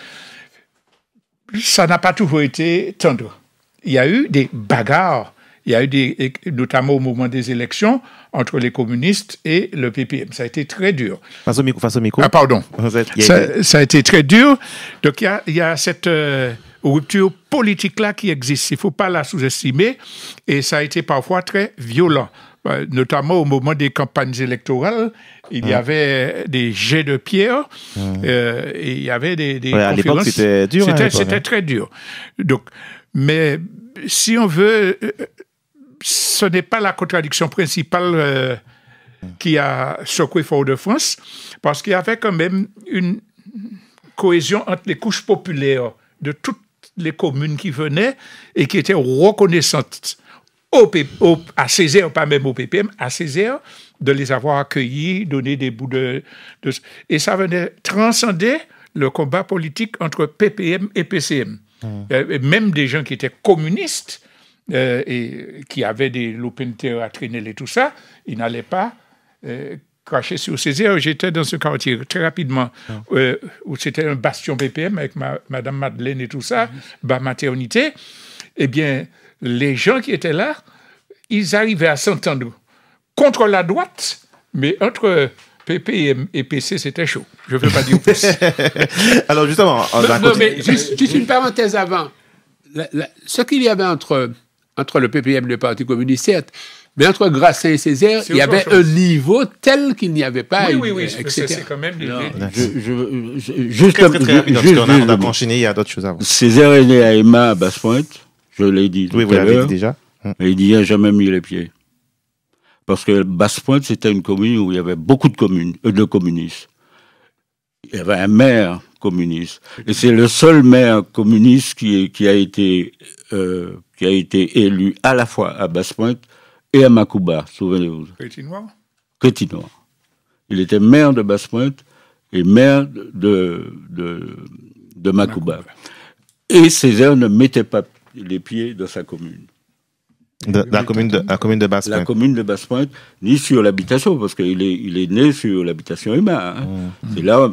Speaker 3: Ça n'a pas toujours été tendre. Il y a eu des bagarres il y a eu notamment au moment des élections, entre les communistes et le PPM. Ça a été très dur.
Speaker 2: Face au micro.
Speaker 3: Ah, pardon. Ça a été très dur. Donc, il y a cette rupture politique-là qui existe. Il ne faut pas la sous-estimer. Et ça a été parfois très violent. Notamment au moment des campagnes électorales, il y avait des jets de pierre et il y avait des conférences.
Speaker 2: À l'époque, c'était dur.
Speaker 3: C'était très dur. Donc, mais si on veut, ce n'est pas la contradiction principale qui a secoué Fort-de-France, parce qu'il y avait quand même une cohésion entre les couches populaires de toutes les communes qui venaient et qui étaient reconnaissantes à Césaire, pas même au PPM, à Césaire, de les avoir accueillis, donné des bouts et ça venait transcender le combat politique entre PPM et PCM. Même des gens qui étaient communistes et qui avaient des lopines à traîner et tout ça, ils n'allaient pas cracher sur Césaire. J'étais dans ce quartier très rapidement, où c'était un bastion PPM avec Madame Madeleine et tout ça, maternité. Eh bien, les gens qui étaient là, ils arrivaient à s'entendre contre la droite, mais entre PPM et PC, c'était chaud. Je ne veux pas dire plus.
Speaker 2: Alors justement...
Speaker 6: mais juste une parenthèse avant. Ce qu'il y avait entre le PPM et le Parti communiste, certes, mais entre Grassin et Césaire, il y avait un niveau tel qu'il n'y avait pas.
Speaker 3: Oui, c'est quand même...
Speaker 2: Juste on a enchaîné, il y a d'autres choses avant.
Speaker 4: Césaire est né à Emma, à Basse-Pointe, je l'ai dit tout à l'heure.
Speaker 2: Oui, vous l'avez dit déjà.
Speaker 4: Mais il n'y a jamais mis les pieds. Parce que Basse-Pointe, c'était une commune où il y avait beaucoup de communistes. Il y avait un maire communiste. Et c'est le seul maire communiste qui a été élu à la fois à Basse-Pointe et à Macouba, souvenez-vous. Crétinois. Il était maire de Basse-Pointe et maire de Macouba. Et Césaire ne mettait pas les pieds dans sa commune.
Speaker 2: La commune de Basse-Pointe.
Speaker 4: La commune de Basse-Pointe, ni sur l'habitation, parce qu'il est né sur l'habitation Emma.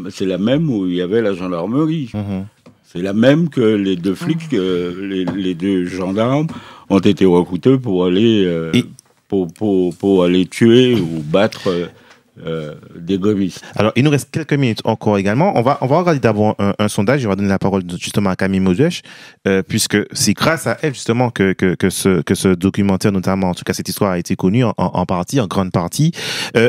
Speaker 4: C'est la même où il y avait la gendarmerie. C'est la même que les deux flics, les deux gendarmes ont été recrutés pour aller, pour aller tuer ou battre des grévistes.
Speaker 2: Alors, il nous reste quelques minutes encore également. On va regarder d'abord un sondage. Je vais donner la parole justement à Camille Modèche, puisque c'est grâce à elle justement que ce documentaire, notamment, en tout cas cette histoire, a été connue en partie, en grande partie.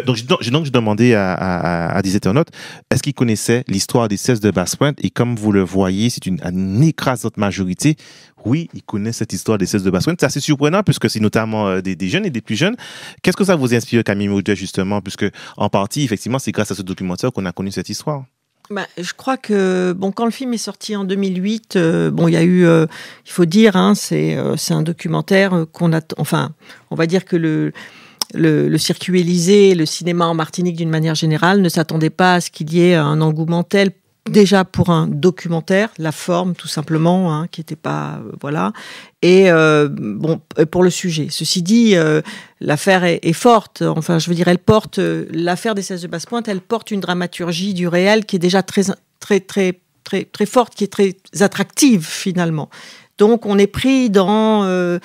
Speaker 2: Donc, je demandais à des internautes, est-ce qu'ils connaissaient l'histoire des 16 de Basse-Pointe? Et comme vous le voyez, c'est une écrasante majorité. Oui, ils connaissent cette histoire des 16 de Basse-Pointe. C'est assez surprenant puisque c'est notamment des jeunes et des plus jeunes. Qu'est-ce que ça vous inspire, Camille Modèche, justement, puisque en partie, effectivement, c'est grâce à ce documentaire qu'on a connu cette histoire?
Speaker 5: Je crois que quand le film est sorti en 2008, il y a eu, il faut dire, c'est un documentaire qu'on a, enfin, on va dire que le circuit Élysée, le cinéma en Martinique d'une manière générale, ne s'attendait pas à ce qu'il y ait un engouement tel. Déjà pour un documentaire, la forme tout simplement, qui n'était pas voilà, et pour le sujet. Ceci dit, l'affaire est forte. Enfin, je veux dire, elle porte l'affaire des 16 de Basse-Pointe. Elle porte une dramaturgie du réel qui est déjà très forte, qui est très attractive finalement. Donc, on est pris dans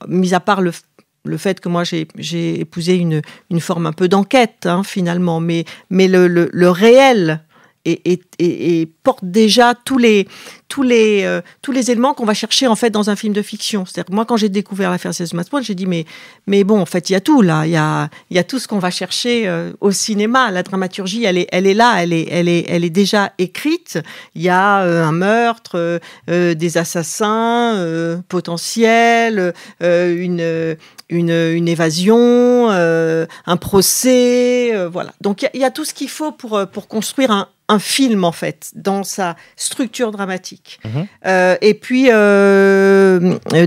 Speaker 5: mis à part le fait que moi j'ai épousé une forme un peu d'enquête finalement, mais le réel. Et porte déjà tous les éléments qu'on va chercher en fait dans un film de fiction. C'est-à-dire que moi, quand j'ai découvert l'affaire 16 Basse-Pointe, j'ai dit mais bon, en fait, il y a tout là, il y a tout ce qu'on va chercher au cinéma. La dramaturgie, elle est là, elle est déjà écrite. Il y a un meurtre, des assassins potentiels, une évasion, un procès, voilà. Donc il y a tout ce qu'il faut pour construire un film, en fait, dans sa structure dramatique. Et puis,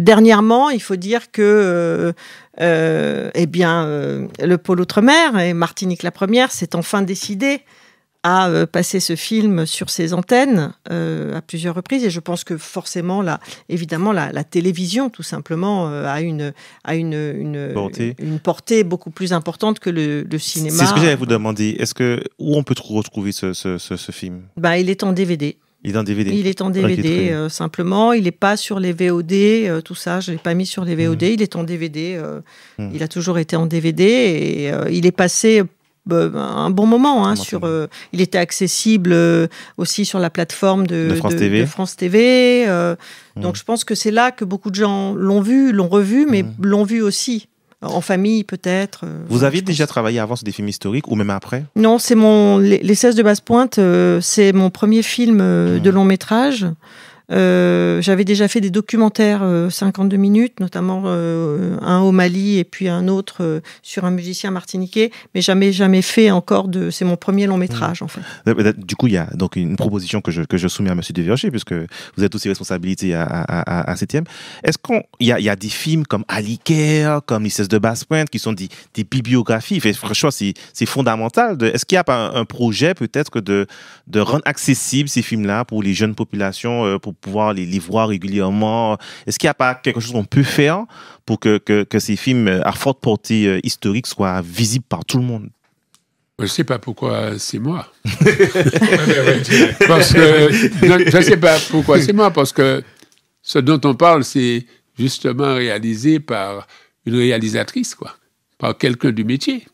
Speaker 5: dernièrement, il faut dire que le pôle Outre-mer, et Martinique la première, s'est enfin décidé à passer ce film sur ses antennes à plusieurs reprises. Et je pense que forcément, évidemment, la télévision, tout simplement, a une portée beaucoup plus importante que le cinéma.
Speaker 2: C'est ce que j'allais vous demander. Où on peut retrouver ce film?
Speaker 5: Il est en DVD.
Speaker 2: Il est en DVD.
Speaker 5: Il est en DVD, simplement. Il n'est pas sur les VOD, tout ça. Je ne l'ai pas mis sur les VOD. Il est en DVD. Il a toujours été en DVD. Et il est passé un bon moment. Il était accessible aussi sur la plateforme de France TV. Donc, je pense que c'est là que beaucoup de gens l'ont vu, l'ont revu, mais l'ont vu aussi. En famille, peut-être.
Speaker 2: Vous aviez déjà travaillé avant sur des films historiques ou même après?
Speaker 5: Non, c'est Les 16 de Basse-Pointe, c'est mon premier film de long métrage. J'avais déjà fait des documentaires 52 minutes, notamment un au Mali et puis un autre sur un musicien martiniquais, mais jamais fait encore c'est mon premier long métrage en fait.
Speaker 2: Du coup, il y a donc une proposition que je soumets à M. Deverger, puisque vous êtes aussi responsabilité à 7e. Est-ce qu'il y a des films comme Aliker, comme Les 16 de Basse-Pointe, qui sont des bibliographies? Franchement, c'est fondamental. Est-ce qu'il y a pas un projet peut-être de rendre accessibles ces films-là pour les jeunes populations, pour pouvoir les voir régulièrement? Est-ce qu'il n'y a pas quelque chose qu'on peut faire pour que ces films à forte portée historique soient visibles par tout le monde?
Speaker 6: Je ne sais pas pourquoi c'est moi. Parce que, je ne sais pas pourquoi c'est moi, parce que ce dont on parle, c'est justement réalisé par une réalisatrice, par quelqu'un du métier.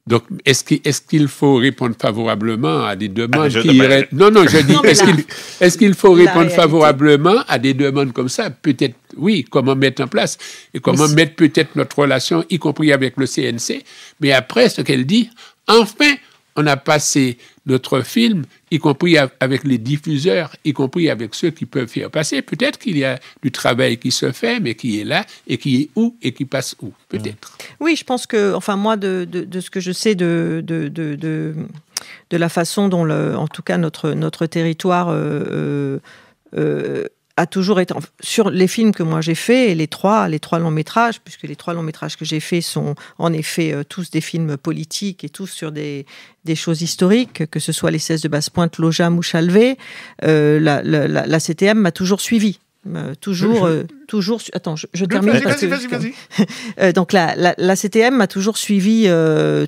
Speaker 6: Donc, est-ce qu'il faut répondre favorablement à des demandes qui iraient... Non, je dis, est-ce qu'il faut répondre favorablement à des demandes comme ça? Peut-être, oui, comment mettre en place et comment mettre peut-être notre relation, y compris avec le CNC. Mais après, ce qu'elle dit, enfin, on a passé notre film, y compris avec les diffuseurs, y compris avec ceux qui peuvent faire passer. Peut-être qu'il y a du travail qui se fait, mais qui est là, et qui est où, et qui passe où, peut-être.
Speaker 5: Oui, je pense que, enfin, moi, de ce que je sais de la façon dont, en tout cas, notre territoire a toujours été sur les films que moi j'ai faits, et les trois longs métrages, puisque les 3 longs métrages que j'ai faits sont en effet tous des films politiques et tous sur des choses historiques, que ce soit les 16 de Basse-Pointe, Lojam ou Chalvet. La CTM m'a toujours suivi. Toujours. Attends, je termine.
Speaker 3: Vas-y.
Speaker 5: Donc la CTM m'a toujours suivi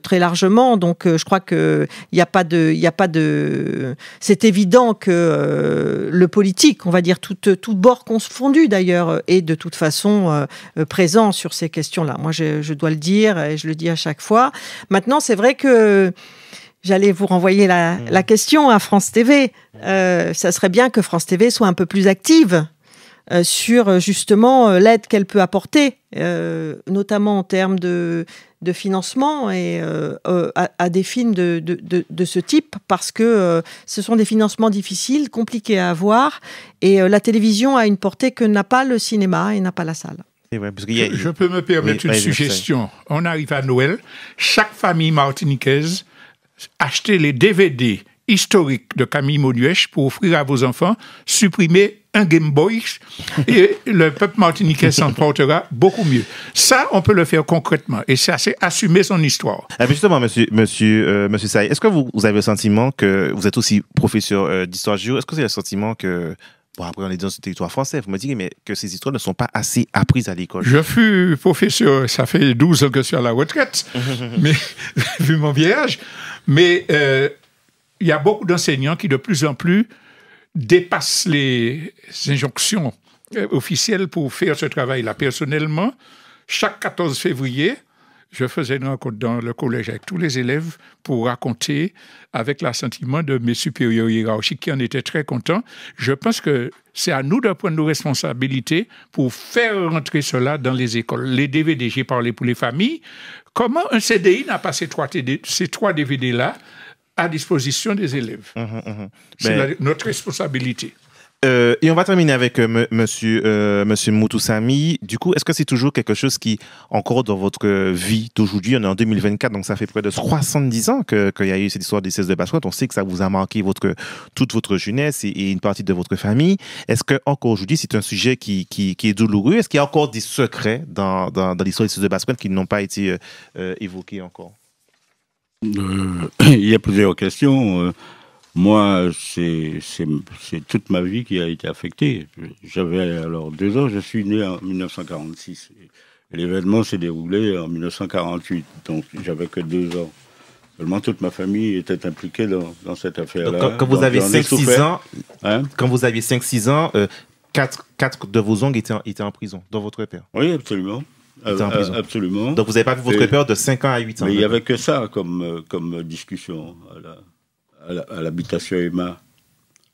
Speaker 5: très largement. Donc je crois que il y a pas de. C'est évident que le politique, on va dire tout bord confondu d'ailleurs, est de toute façon présent sur ces questions-là. Moi, je dois le dire et je le dis à chaque fois. Maintenant, c'est vrai que j'allais vous renvoyer la question à France TV. Ça serait bien que France TV soit un peu plus active sur justement l'aide qu'elle peut apporter, notamment en termes de financement et à des films de ce type, parce que ce sont des financements difficiles, compliqués à avoir, et la télévision a une portée que n'a pas le cinéma et n'a pas la salle.
Speaker 2: Vrai, parce
Speaker 3: je peux me permettre une suggestion. On arrive à Noël, chaque famille martiniquaise achetez les DVD historiques de Camille Mauduèche pour offrir à vos enfants, supprimez un Game Boy et le peuple martiniquais s'en portera beaucoup mieux. Ça, on peut le faire concrètement et ça, c'est assumer son histoire.
Speaker 2: Justement, monsieur Saï, est-ce que vous avez le sentiment que vous êtes aussi professeur d'histoire géo? Est-ce que vous avez le sentiment que, bon, après on est dans ce territoire français, vous me dites mais que ces histoires ne sont pas assez apprises à l'école?
Speaker 3: Je fus professeur, ça fait 12 ans que je suis à la retraite, mais vu mon vieil âge, mais il y a beaucoup d'enseignants qui de plus en plus dépassent les injonctions officielles pour faire ce travail-là. Personnellement, chaque 14 février, je faisais une rencontre dans le collège avec tous les élèves pour raconter avec l'assentiment de mes supérieurs hiérarchiques qui en étaient très contents. Je pense que c'est à nous de prendre nos responsabilités pour faire rentrer cela dans les écoles. Les DVD, j'ai parlé pour les familles. Comment un CDI n'a pas ces 3 DVD-là à disposition des élèves? C'est notre responsabilité.
Speaker 2: Et on va terminer avec monsieur Moutoussamy. Du coup, est-ce que c'est toujours quelque chose qui, encore dans votre vie d'aujourd'hui, on est en 2024, donc ça fait près de 70 ans qu'il y a eu cette histoire des 16 de Basse-Pointe. On sait que ça vous a marqué toute votre jeunesse et une partie de votre famille. Est-ce que encore aujourd'hui, c'est un sujet qui est douloureux? Est-ce qu'il y a encore des secrets dans l'histoire des 16 de Basse-Pointe qui n'ont pas été évoqués encore?
Speaker 4: Il y a plusieurs questions. Moi, c'est toute ma vie qui a été affectée. J'avais alors 2 ans, je suis né en 1946. L'événement s'est déroulé en 1948, donc j'avais que 2 ans. Seulement toute ma famille était impliquée dans cette affaire-là.
Speaker 2: Donc, quand vous avez 5-6 ans,
Speaker 4: Hein?
Speaker 2: Quand vous aviez 5-6 ans, 4 de vos oncles étaient en prison, dans votre père.
Speaker 4: Oui, absolument. Absolument.
Speaker 2: Donc vous n'avez pas vu votre père de 5 ans à 8 ans.
Speaker 4: Mais il n'y avait que ça comme discussion à l'habitation Emma.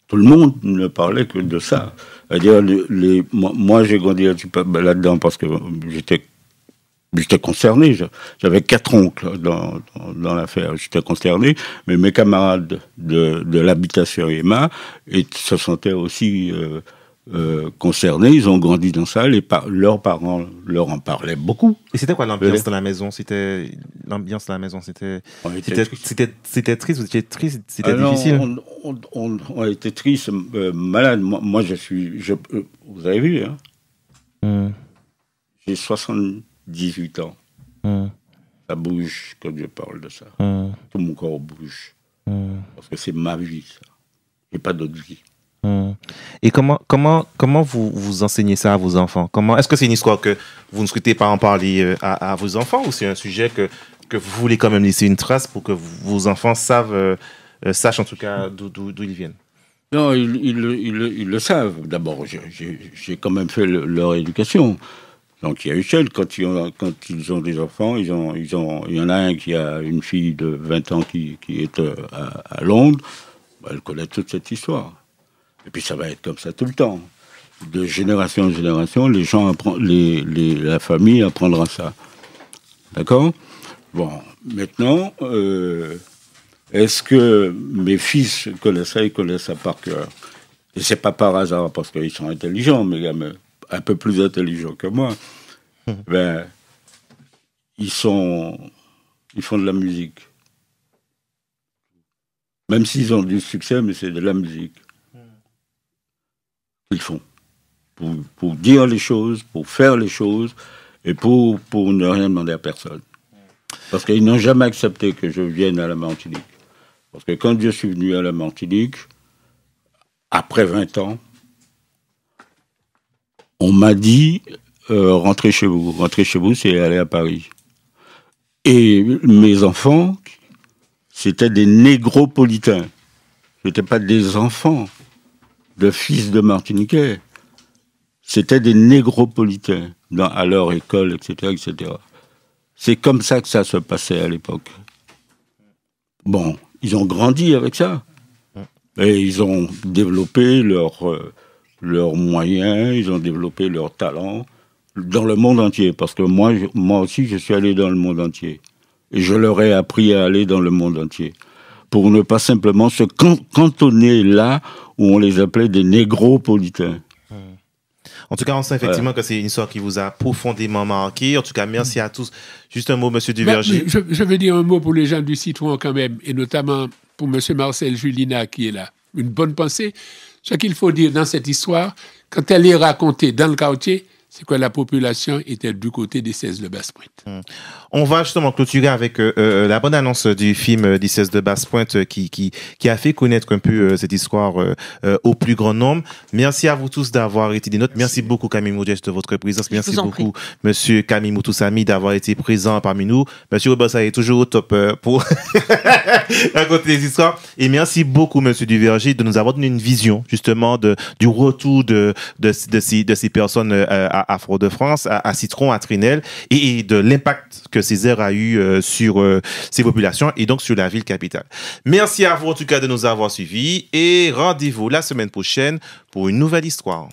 Speaker 4: Tout le monde ne parlait que de ça. C'est-à-dire, moi, j'ai grandi là-dedans parce que j'étais concerné. J'avais 4 oncles dans l'affaire. J'étais concerné, mais mes camarades de l'habitation Emma se sentaient aussi concernés. Ils ont grandi dans ça. Leurs parents leur en parlaient beaucoup.
Speaker 2: Et c'était quoi l'ambiance dans la maison? L'ambiance de la maison, c'était triste, vous étiez triste, c'était difficile?
Speaker 4: On était triste, malade. Moi, vous avez vu, hein? J'ai 78 ans. Ça bouge quand je parle de ça. Tout mon corps bouge. Parce que c'est ma vie, ça. J'ai pas d'autre vie.
Speaker 2: Et comment vous enseignez ça à vos enfants? Est-ce que c'est une histoire que vous ne souhaitez pas en parler à vos enfants, ou c'est un sujet que vous voulez quand même laisser une trace pour que vos enfants sachent en tout cas d'où ils viennent?
Speaker 4: Non, ils le savent. D'abord, j'ai quand même fait leur éducation. Donc il y a Michel, quand ils ont des enfants, il y en a un qui a une fille de 20 ans qui est à Londres, elle connaît toute cette histoire. Et puis ça va être comme ça tout le temps. De génération en génération, les gens la famille apprendra ça. D'accord? Bon, maintenant, est-ce que mes fils connaissent ça? Ils connaissent ça par cœur. Et c'est pas par hasard, parce qu'ils sont intelligents, mais un peu plus intelligents que moi. Ben, ils font de la musique. Même s'ils ont du succès, mais c'est de la musique. Ils font. Pour dire les choses, pour faire les choses, et pour ne rien demander à personne. Parce qu'ils n'ont jamais accepté que je vienne à la Martinique. Parce que quand je suis venu à la Martinique, après 20 ans, on m'a dit, rentrez chez vous. Rentrez chez vous, c'est aller à Paris. Et mes enfants, c'était des négropolitains. Ce n'étaient pas des enfants de fils de Martiniquais. C'était des négropolitains à leur école, etc., etc. C'est comme ça que ça se passait à l'époque. Bon, ils ont grandi avec ça. Et ils ont développé leurs moyens, ils ont développé leurs talents dans le monde entier. Parce que moi aussi, je suis allé dans le monde entier. Et je leur ai appris à aller dans le monde entier. Pour ne pas simplement se cantonner là où on les appelait des négropolitains.
Speaker 2: En tout cas, on sait effectivement que c'est une histoire qui vous a profondément marqué. En tout cas, merci à tous. Juste un mot, Monsieur Duverger.
Speaker 6: Je veux dire un mot pour les gens du Citron quand même, et notamment pour Monsieur Marcel Julina qui est là. Une bonne pensée. Ce qu'il faut dire dans cette histoire, quand elle est racontée dans le quartier, c'est que la population était du côté des 16 de Basse-Pointe.
Speaker 2: On va justement clôturer avec la bonne annonce du film des 16 de Basse-Pointe qui a fait connaître un peu cette histoire au plus grand nombre. Merci à vous tous d'avoir été des nôtres. Merci beaucoup Camille Moudjès de votre présence. Merci beaucoup Monsieur Camille Moutoussami d'avoir été présent parmi nous. Monsieur Robossa est toujours au top pour raconter les histoires. Et merci beaucoup Monsieur Duverger de nous avoir donné une vision justement du retour de ces personnes à Fort-de-France, à Citron, à Trinelle, et de l'impact que Césaire a eu sur ces populations et donc sur la ville capitale. Merci à vous en tout cas de nous avoir suivis et rendez-vous la semaine prochaine pour une nouvelle histoire.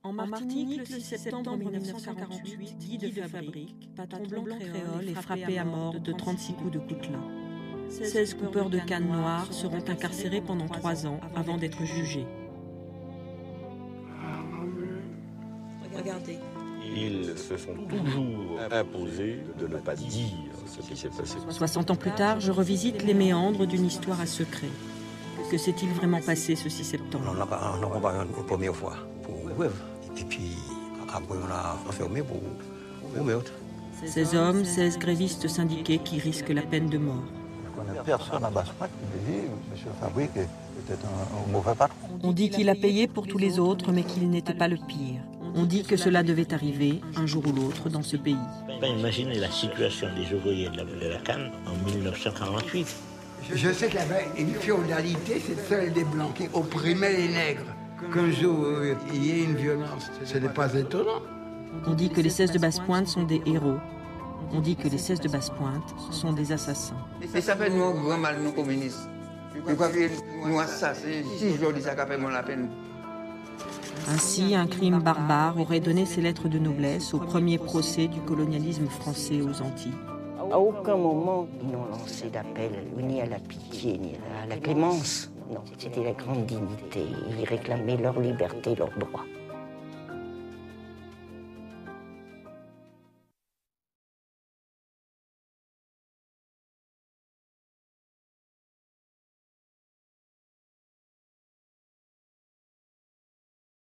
Speaker 5: En Martinique, le 6 septembre 1948, Guy de Fabrique, patron blanc créole, est frappé à mort de 36 coups de coutelas. 16 coupeurs de canne noire seront incarcérés pendant 3 ans avant d'être jugés. Regardez.
Speaker 7: Ils se sont toujours imposés de ne pas dire ce qui s'est passé.
Speaker 5: 60 ans plus tard, je revisite les méandres d'une histoire à secret. Que s'est-il vraiment passé ce 6 septembre?
Speaker 7: On a combattu une première fois pour Web. Et puis après on a enfermé pour meurtre.
Speaker 5: 16 hommes, 16 grévistes syndiqués qui risquent la peine de mort.
Speaker 8: Je connais personne à Basse-Pointe qui me dit M. Fabrique était un mauvais patron.
Speaker 5: On dit qu'il a payé pour tous les autres, mais qu'il n'était pas le pire. On dit que cela devait arriver, un jour ou l'autre, dans ce pays.
Speaker 9: Imaginez la situation des ouvriers de la canne en 1948. Je sais qu'il y avait une féodalité, c'est seuls des Blancs qui opprimaient les nègres. Qu'un jour, il y ait une violence, ce n'est pas étonnant.
Speaker 5: On dit que les 16 de Basse-Pointe sont des héros. On dit que les 16 de Basse-Pointe sont des assassins.
Speaker 10: Et ça fait nous un grand mal, nous communistes. Je crois que nous assassins, si je dis ça, ça fait moins la peine.
Speaker 5: Ainsi, un crime barbare aurait donné ses lettres de noblesse au premier procès du colonialisme français aux Antilles.
Speaker 11: À aucun moment, ils n'ont lancé d'appel ni à la pitié, ni à la clémence. Non, c'était la grande dignité. Ils réclamaient leur liberté, leurs droits.